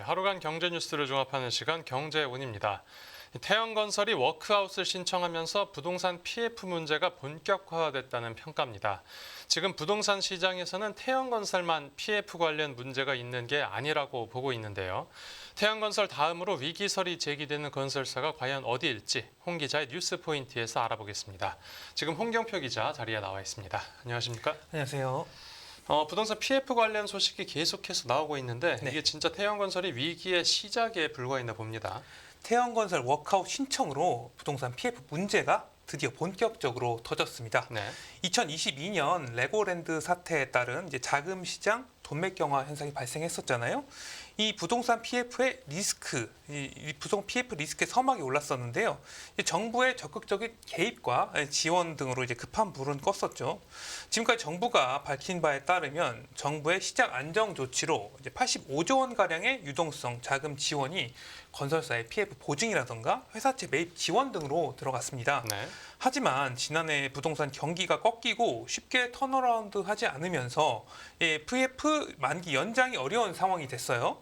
하루간 경제 뉴스를 종합하는 시간 경제운입니다. 태영건설이 워크아웃을 신청하면서 부동산 PF 문제가 본격화됐다는 평가입니다. 지금 부동산 시장에서는 태영건설만 PF 관련 문제가 있는 게 아니라고 보고 있는데요. 태영건설 다음으로 위기설이 제기되는 건설사가 과연 어디일지 홍 기자의 뉴스 포인트에서 알아보겠습니다. 지금 홍경표 기자 자리에 나와 있습니다. 안녕하십니까? 안녕하세요. 부동산 PF 관련 소식이 계속해서 나오고 있는데 네. 이게 진짜 태영건설이 위기의 시작에 불과했나 봅니다. 태영건설 워크아웃 신청으로 부동산 PF 문제가 드디어 본격적으로 터졌습니다. 네. 2022년 레고랜드 사태에 따른 자금 시장 돈맥경화 현상이 발생했었잖아요. 이 부동산 PF의 리스크, 이 부동산 PF 리스크의 서막이 올랐었는데요. 정부의 적극적인 개입과 지원 등으로 급한 불은 껐었죠. 지금까지 정부가 밝힌 바에 따르면 정부의 시장 안정 조치로 85조 원 가량의 유동성 자금 지원이 건설사의 PF 보증이라던가 회사채 매입 지원 등으로 들어갔습니다. 네. 하지만 지난해 부동산 경기가 꺾이고 쉽게 턴어라운드 하지 않으면서 PF 만기 연장이 어려운 상황이 됐어요.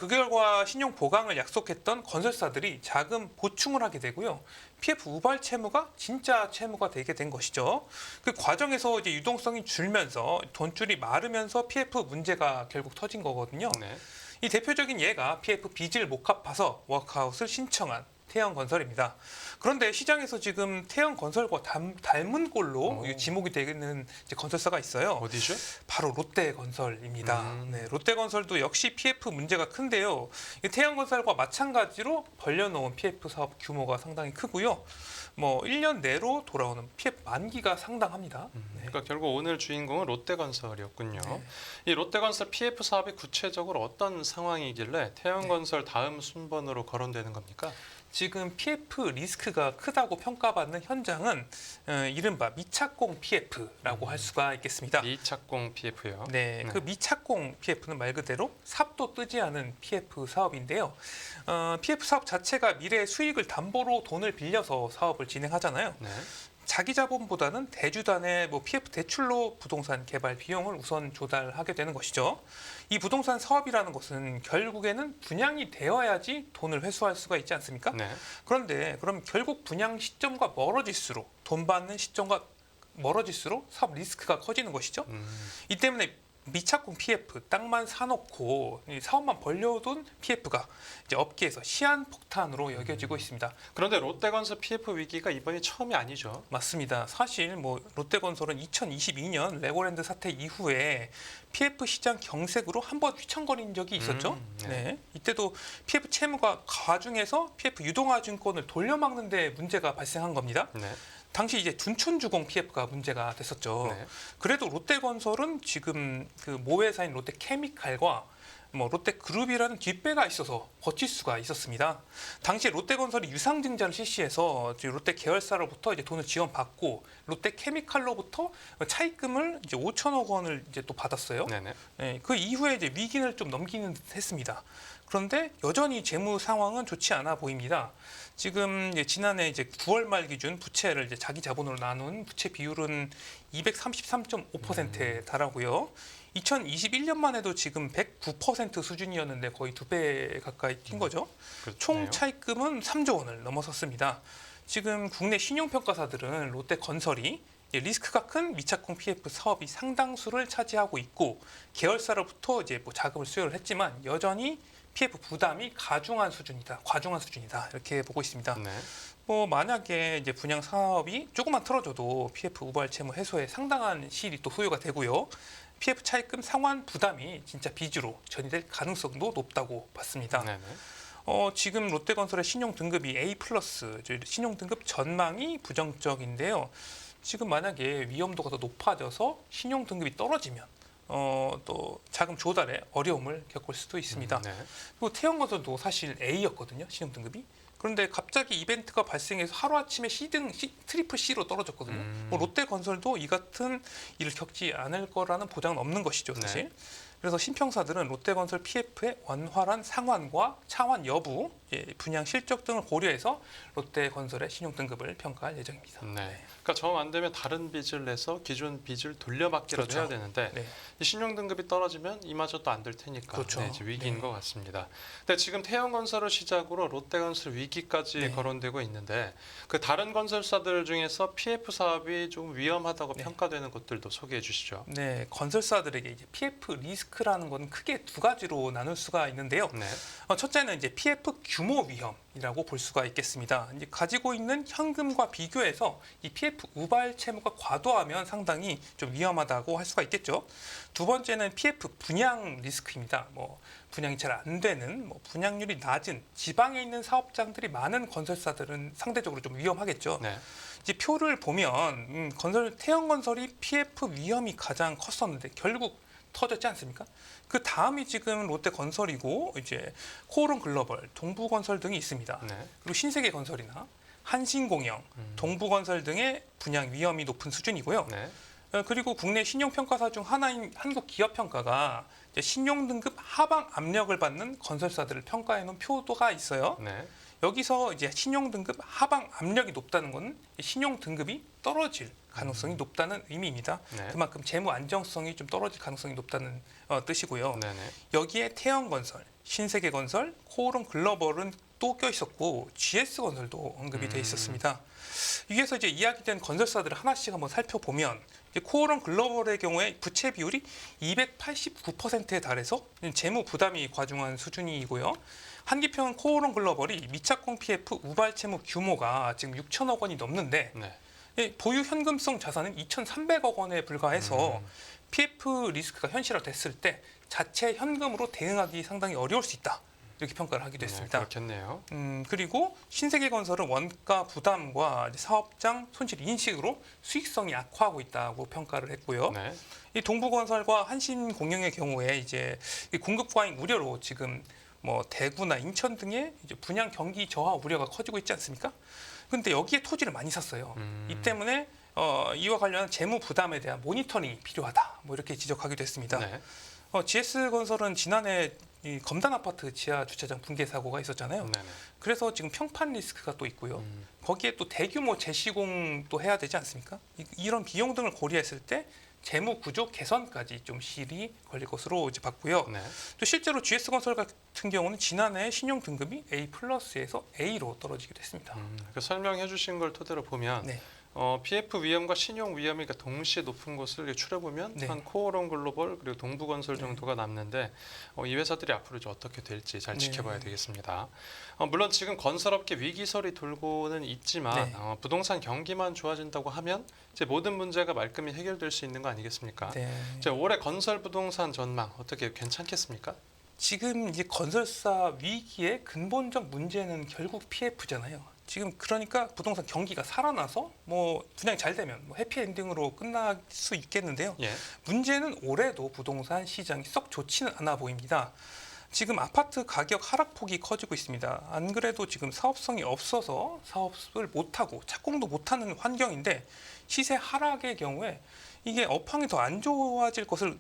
그 결과 신용 보강을 약속했던 건설사들이 자금 보충을 하게 되고요. PF 우발 채무가 진짜 채무가 되게 된 것이죠. 그 과정에서 유동성이 줄면서 돈줄이 마르면서 PF 문제가 결국 터진 거거든요. 네. 이 대표적인 예가 PF 빚을 못 갚아서 워크아웃을 신청한 태영건설입니다. 그런데 시장에서 지금 태영건설과 닮은 꼴로 지목이 되는 건설사가 있어요. 어디죠? 바로 롯데건설입니다. 네, 롯데건설도 역시 PF 문제가 큰데요. 태영건설과 마찬가지로 벌려놓은 PF 사업 규모가 상당히 크고요. 1년 내로 돌아오는 PF 만기가 상당합니다. 네. 그러니까 결국 오늘 주인공은 롯데건설이었군요. 네. 이 롯데건설 PF 사업이 구체적으로 어떤 상황이길래 태영건설 다음 순번으로 거론되는 겁니까? 지금 PF 리스크가 크다고 평가받는 현장은 이른바 미착공 PF라고 할 수가 있겠습니다. 미착공 PF요. 네, 그 미착공 PF는 말 그대로 삽도 뜨지 않은 PF 사업인데요. PF 사업 자체가 미래의 수익을 담보로 돈을 빌려서 사업을 진행하잖아요. 네. 자기 자본보다는 대주단의 PF 대출로 부동산 개발 비용을 우선 조달하게 되는 것이죠. 이 부동산 사업이라는 것은 결국에는 분양이 되어야지 돈을 회수할 수가 있지 않습니까? 네. 그런데 그럼 결국 분양 시점과 멀어질수록 돈 받는 시점과 멀어질수록 사업 리스크가 커지는 것이죠. 이 때문에 미착공 PF 땅만 사놓고 사업만 벌려둔 PF가 업계에서 시한폭탄으로 여겨지고 있습니다. 그런데 롯데건설 PF 위기가 이번이 처음이 아니죠. 맞습니다. 사실 롯데건설은 2022년 레고랜드 사태 이후에 PF 시장 경색으로 한번 휘청거린 적이 있었죠. 네. 네. 이때도 PF 채무가 과중해서 PF 유동화증권을 돌려막는 데 문제가 발생한 겁니다. 네. 당시 둔촌주공 PF가 문제가 됐었죠. 네. 그래도 롯데건설은 지금 그 모회사인 롯데케미칼과 롯데그룹이라는 뒷배가 있어서 버틸 수가 있었습니다. 당시 롯데건설이 유상증자를 실시해서 롯데 계열사로부터 돈을 지원받고 롯데케미칼로부터 차입금을 5천억 원을 또 받았어요. 네네. 네, 그 이후에 위기를 좀 넘기는 듯 했습니다. 그런데 여전히 재무 상황은 좋지 않아 보입니다. 지금 지난해 9월 말 기준 부채를 자기 자본으로 나눈 부채 비율은 233.5%에 달하고요. 2021년만 해도 지금 109% 수준이었는데 거의 2배 가까이 뛴 거죠. 그렇네요. 총 차입금은 3조 원을 넘어섰습니다. 지금 국내 신용평가사들은 롯데건설이 리스크가 큰 미착공 PF 사업이 상당수를 차지하고 있고 계열사로부터 자금을 수요를 했지만 여전히 PF 부담이 과중한 수준이다 이렇게 보고 있습니다. 네. 만약에 분양 사업이 조금만 틀어져도 PF 우발 채무 해소에 상당한 시일이 또 소요가 되고요. PF 차입금 상환 부담이 진짜 빚으로 전이될 가능성도 높다고 봤습니다. 네네. 지금 롯데건설의 신용 등급이 A+, 신용 등급 전망이 부정적인데요. 지금 만약에 위험도가 더 높아져서 신용 등급이 떨어지면 또 자금 조달에 어려움을 겪을 수도 있습니다. 네. 그리고 태영건설도 사실 A였거든요, 신용 등급이. 그런데 갑자기 이벤트가 발생해서 하루아침에 트리플 C로 떨어졌거든요. 롯데건설도 이 같은 일을 겪지 않을 거라는 보장은 없는 것이죠, 사실. 그래서 신평사들은 롯데건설 PF의 원활한 상환과 차환 여부, 분양 실적 등을 고려해서 롯데건설의 신용등급을 평가할 예정입니다. 네. 그러니까 정 안 되면 다른 빚을 내서 기존 빚을 돌려받기라도 그렇죠. 해야 되는데 네. 이 신용 등급이 떨어지면 이마저도 안 될 테니까 그렇죠. 네, 이제 위기인 네. 것 같습니다. 근데 지금 태형건설을 시작으로 롯데건설 위기까지 네. 거론되고 있는데 그 다른 건설사들 중에서 PF 사업이 좀 위험하다고 네. 평가되는 곳들도 소개해 주시죠. 네, 건설사들에게 이제 PF 리스크라는 건 크게 두 가지로 나눌 수가 있는데요. 네. 첫째는 이제 PF 규모 위험이라고 볼 수가 있겠습니다. 이제 가지고 있는 현금과 비교해서 이 PF 우발 채무가 과도하면 상당히 좀 위험하다고 할 수가 있겠죠. 두 번째는 PF 분양 리스크입니다. 분양이 잘 안 되는, 분양률이 낮은 지방에 있는 사업장들이 많은 건설사들은 상대적으로 좀 위험하겠죠. 네. 이제 표를 보면 태형건설이 PF 위험이 가장 컸었는데 결국 터졌지 않습니까? 그 다음이 지금 롯데건설이고 이제 코오롱 글로벌, 동부건설 등이 있습니다. 네. 그리고 신세계건설이나 한신공영, 동부건설 등의 분양 위험이 높은 수준이고요. 네. 그리고 국내 신용평가사 중 하나인 한국기업평가가 이제 신용등급 하방 압력을 받는 건설사들을 평가해 놓은 표도가 있어요. 네. 여기서 이제 신용등급 하방 압력이 높다는 것은 신용등급이 떨어질 가능성이 높다는 의미입니다. 네. 그만큼 재무 안정성이 좀 떨어질 가능성이 높다는 뜻이고요. 네네. 여기에 태형건설, 신세계건설, 코오롱 글로벌은 또 껴 있었고 GS건설도 언급이 돼 있었습니다. 여기에서 이제 이야기된 건설사들을 하나씩 한번 살펴보면 이제 코오롱 글로벌의 경우에 부채 비율이 289%에 달해서 재무 부담이 과중한 수준이고요. 한기평 코오롱 글로벌이 미착공 PF 우발 채무 규모가 지금 6천억 원이 넘는데 네. 보유 현금성 자산은 2,300억 원에 불과해서 PF 리스크가 현실화됐을 때 자체 현금으로 대응하기 상당히 어려울 수 있다. 이렇게 평가를 하기도 네, 했습니다. 그렇겠네요. 그리고 신세계건설은 원가 부담과 사업장 손실 인식으로 수익성이 악화하고 있다고 평가를 했고요. 네. 이 동부건설과 한신공영의 경우에 이제 이 공급 과잉 우려로 지금 대구나 인천 등의 이제 분양 경기 저하 우려가 커지고 있지 않습니까? 근데 여기에 토지를 많이 샀어요. 이 때문에 이와 관련한 재무 부담에 대한 모니터링이 필요하다. 이렇게 지적하기도 했습니다. 네. GS건설은 지난해 이 검단 아파트 지하 주차장 붕괴 사고가 있었잖아요. 네네. 그래서 지금 평판 리스크가 또 있고요. 거기에 또 대규모 재시공도 해야 되지 않습니까? 이런 비용 등을 고려했을 때 재무 구조 개선까지 좀 시일이 걸릴 것으로 이제 봤고요. 네. 또 실제로 GS건설 같은 경우는 지난해 신용 등급이 A+에서 A로 떨어지기도 했습니다. 그 설명해 주신 걸 토대로 보면 네. PF 위험과 신용 위험이 동시에 높은 것을 추려보면 네. 한 코오롱 글로벌 그리고 동부건설 정도가 남는데 이 회사들이 앞으로 이제 어떻게 될지 잘 네. 지켜봐야 되겠습니다. 물론 지금 건설업계 위기설이 돌고는 있지만 네. 부동산 경기만 좋아진다고 하면 이제 모든 문제가 말끔히 해결될 수 있는 거 아니겠습니까? 네. 이제 올해 건설 부동산 전망 어떻게 괜찮겠습니까? 지금 이제 건설사 위기의 근본적 문제는 결국 PF잖아요. 지금 그러니까 부동산 경기가 살아나서 분양이 잘 되면 해피엔딩으로 끝날 수 있겠는데요. 예. 문제는 올해도 부동산 시장이 썩 좋지는 않아 보입니다. 지금 아파트 가격 하락폭이 커지고 있습니다. 안 그래도 지금 사업성이 없어서 사업을 못하고 착공도 못하는 환경인데 시세 하락의 경우에 이게 업황이 더 안 좋아질 것을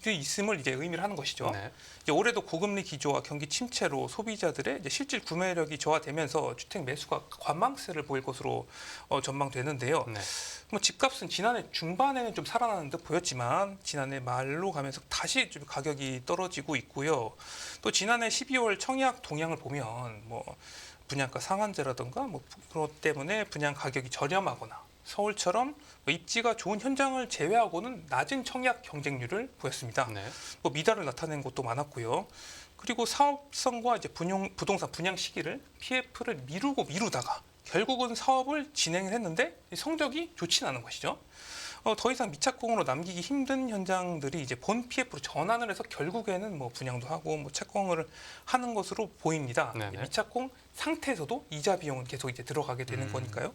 있음을 이제 의미를 하는 것이죠. 네. 이제 올해도 고금리 기조와 경기 침체로 소비자들의 이제 실질 구매력이 저하되면서 주택 매수가 관망세를 보일 것으로 전망되는데요. 네. 집값은 지난해 중반에는 좀 살아나는 듯 보였지만 지난해 말로 가면서 다시 좀 가격이 떨어지고 있고요. 또 지난해 12월 청약 동향을 보면 분양가 상한제라든가 그것 때문에 분양 가격이 저렴하거나 서울처럼 입지가 좋은 현장을 제외하고는 낮은 청약 경쟁률을 보였습니다. 네. 미달을 나타낸 곳도 많았고요. 그리고 사업성과 이제 부동산 분양 시기를 PF를 미루다가 결국은 사업을 진행했는데 성적이 좋지는 않은 것이죠. 더 이상 미착공으로 남기기 힘든 현장들이 이제 본 PF로 전환을 해서 결국에는 분양도 하고 착공을 하는 것으로 보입니다. 네네. 미착공 상태에서도 이자 비용은 계속 이제 들어가게 되는 거니까요.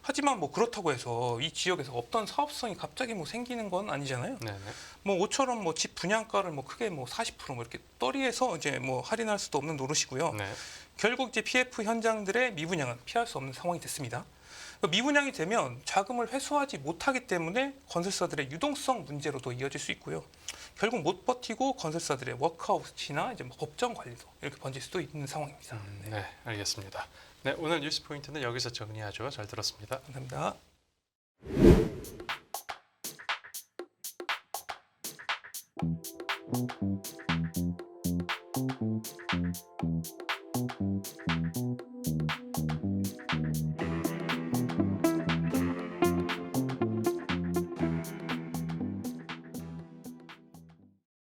하지만 그렇다고 해서 이 지역에서 없던 사업성이 갑자기 생기는 건 아니잖아요. 네네. 모처럼 집 분양가를 크게 40% 이렇게 떨이해서 이제 할인할 수도 없는 노릇이고요. 네. 결국 이제 PF 현장들의 미분양은 피할 수 없는 상황이 됐습니다. 미분양이 되면 자금을 회수하지 못하기 때문에 건설사들의 유동성 문제로도 이어질 수 있고요. 결국 못 버티고 건설사들의 워크아웃이나 이제 뭐 법정 관리도 이렇게 번질 수도 있는 상황입니다. 네, 알겠습니다. 네, 오늘 뉴스 포인트는 여기서 정리하죠. 잘 들었습니다. 감사합니다.